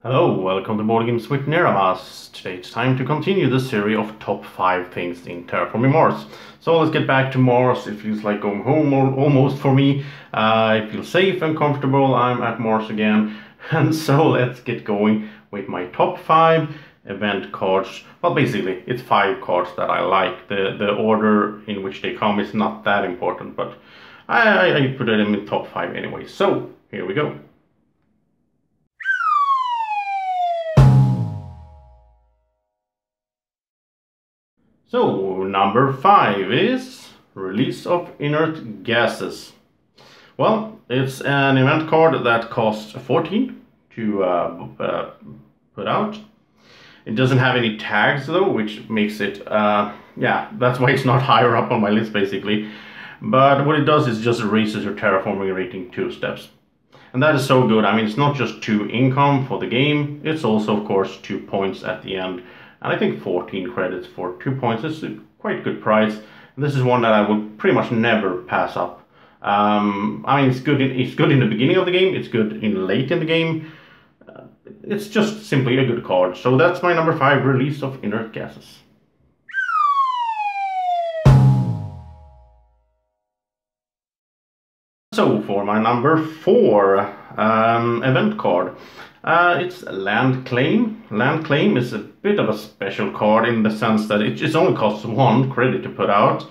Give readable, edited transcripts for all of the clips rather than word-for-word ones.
Hello, welcome to Boardgames with Niramas. Today it's time to continue the series of top 5 things in Terraforming Mars. So let's get back to Mars. It feels like going home almost for me. I feel safe and comfortable. I'm at Mars again. And so let's get going with my top 5 event cards. Well, basically it's 5 cards that I like. The order in which they come is not that important, but I put it in the top 5 anyway. So here we go. So, number 5 is Release of Inert Gases. Well, it's an event card that costs 14 to put out. It doesn't have any tags though, which makes it, yeah, that's why it's not higher up on my list basically. But what it does is just raises your terraforming rating 2 steps. And that is so good. I mean, it's not just 2 income for the game, it's also of course 2 points at the end. And I think 14 credits for 2 points is a quite good price. And this is one that I would pretty much never pass up. I mean, it's good in the beginning of the game, it's good in late in the game. It's just simply a good card. So that's my number 5, Release of Inert Gases. So for my number 4 event card, it's Land Claim. Land Claim is a bit of a special card in the sense that it only costs 1 credit to put out.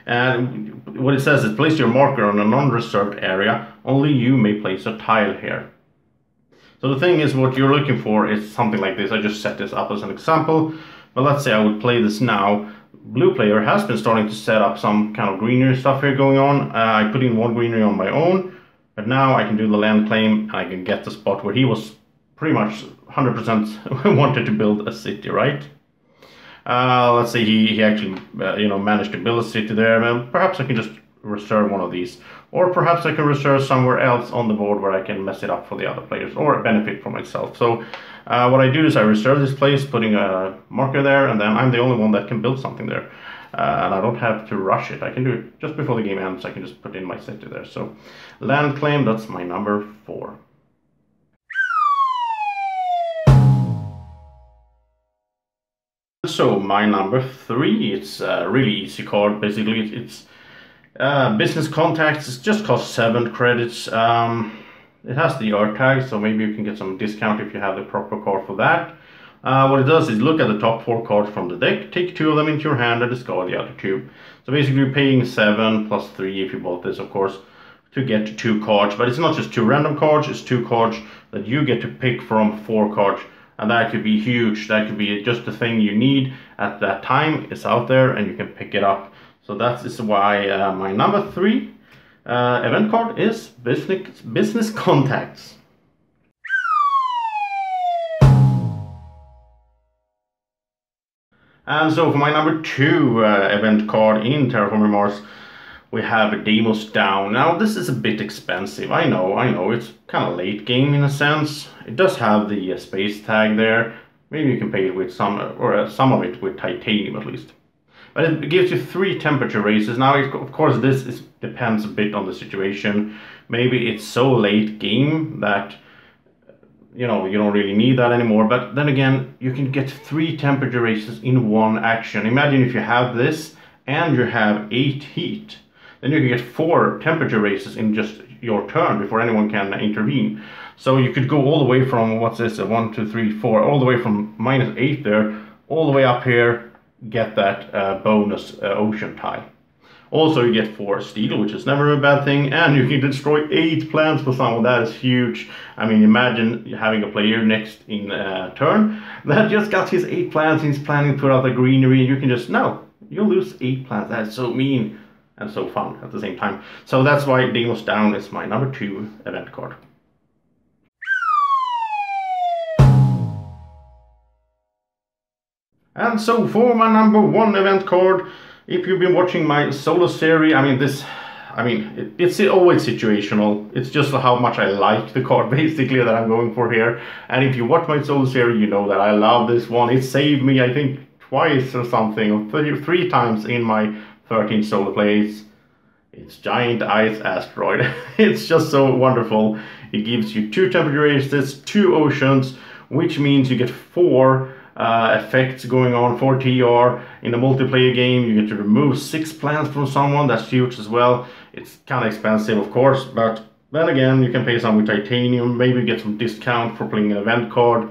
And what it says is place your marker on a non-reserved area. Only you may place a tile here. So the thing is, what you're looking for is something like this. I just set this up as an example. But let's say I would play this now. Blue player has been starting to set up some kind of greenery stuff here going on. I put in 1 greenery on my own. But now I can do the land claim and I can get the spot where he was pretty much 100% wanted to build a city, right? Let's say he actually managed to build a city there. Perhaps I can just reserve one of these, or perhaps I can reserve somewhere else on the board where I can mess it up for the other players or benefit for myself. So what I do is I reserve this place, putting a marker there, and then I'm the only one that can build something there. And I don't have to rush it. I can do it just before the game ends. I can just put in my city there. So land claim, that's my number 4. So my number 3, it's a really easy card. Basically it's business contacts. It just costs 7 credits. It has the art tag, so maybe you can get some discount if you have the proper card for that. What it does is look at the top 4 cards from the deck, take 2 of them into your hand and discard the other 2. So basically you're paying 7 plus 3 if you bought this, of course, to get 2 cards. But it's not just 2 random cards, it's 2 cards that you get to pick from 4 cards. And that could be huge. That could be just the thing you need at that time. It's out there and you can pick it up. So that is why my number 3 event card is business contacts. And so for my number 2 event card in Terraforming Mars, we have Deimos Down. Now this is a bit expensive, I know, it's kind of late game in a sense. It does have the space tag there. Maybe you can pay it with some of it with titanium at least. But it gives you 3 temperature raises. Now of course this depends a bit on the situation. Maybe it's so late game that you don't really need that anymore, but then again you can get 3 temperature raises in 1 action. Imagine if you have this and you have 8 heat. Then you can get 4 temperature raises in just your turn before anyone can intervene. So you could go all the way from, what's this, 1, 2, 3, 4, all the way from -8 there, all the way up here, get that bonus ocean tile. Also you get 4 steel, which is never a bad thing, and you can destroy 8 plants for someone. That is huge. I mean, imagine having a player next in turn that just got his 8 plants, he's planning to put out the greenery, and you can just, no, you'll lose 8 plants. That's so mean. And so fun at the same time. So that's why Deimos Down is my number 2 event card. And so for my number 1 event card, if you've been watching my solo series, it's always situational. It's just how much I like the card basically that I'm going for here. And if you watch my solo series, you know that I love this one. It saved me, I think, twice or something, or 3 times in my 13 solo plays. It's Giant Ice Asteroid. It's just so wonderful. It gives you 2 temperature raises, 2 oceans, which means you get 4 effects going on, 4 TR. In a multiplayer game, you get to remove 6 plants from someone. That's huge as well. It's kind of expensive, of course, but then again, you can pay some with titanium, maybe get some discount for playing an event card.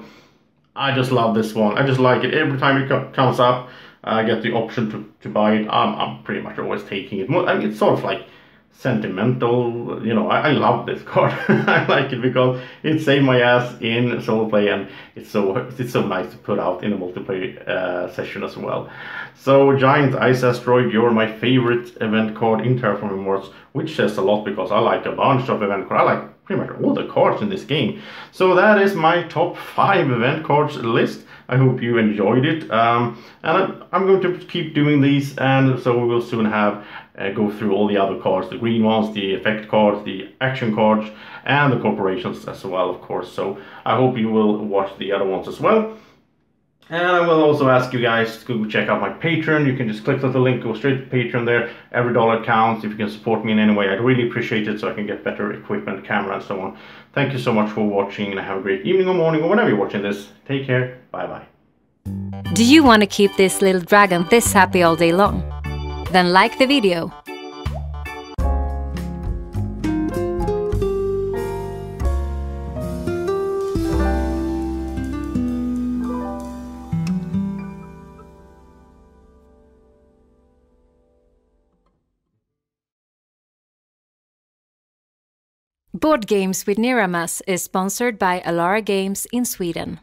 I just love this one. I just like it. Every time it comes up, I get the option to buy it. I'm pretty much always taking it. I mean, it's sort of like sentimental, you know. I love this card. I like it because it saved my ass in solo play, and it's so nice to put out in a multiplayer session as well. So Giant Ice Asteroid, you're my favorite event card in Terraforming Mars, which says a lot because I like a bunch of event cards. I like pretty much all the cards in this game. So that is my top 5 event cards list. I hope you enjoyed it, and I'm going to keep doing these, and so we will soon have go through all the other cards, the green ones, the effect cards, the action cards, and the corporations as well, of course. So I hope you will watch the other ones as well. And I will also ask you guys to check out my Patreon. You can just click on the link, go straight to Patreon there. Every dollar counts. If you can support me in any way, I'd really appreciate it so I can get better equipment, camera, and so on. Thank you so much for watching, and have a great evening or morning or whenever you're watching this. Take care. Bye-bye. Do you want to keep this little dragon this happy all day long? Then like the video. Board Games with Niramas is sponsored by Alara Games in Sweden.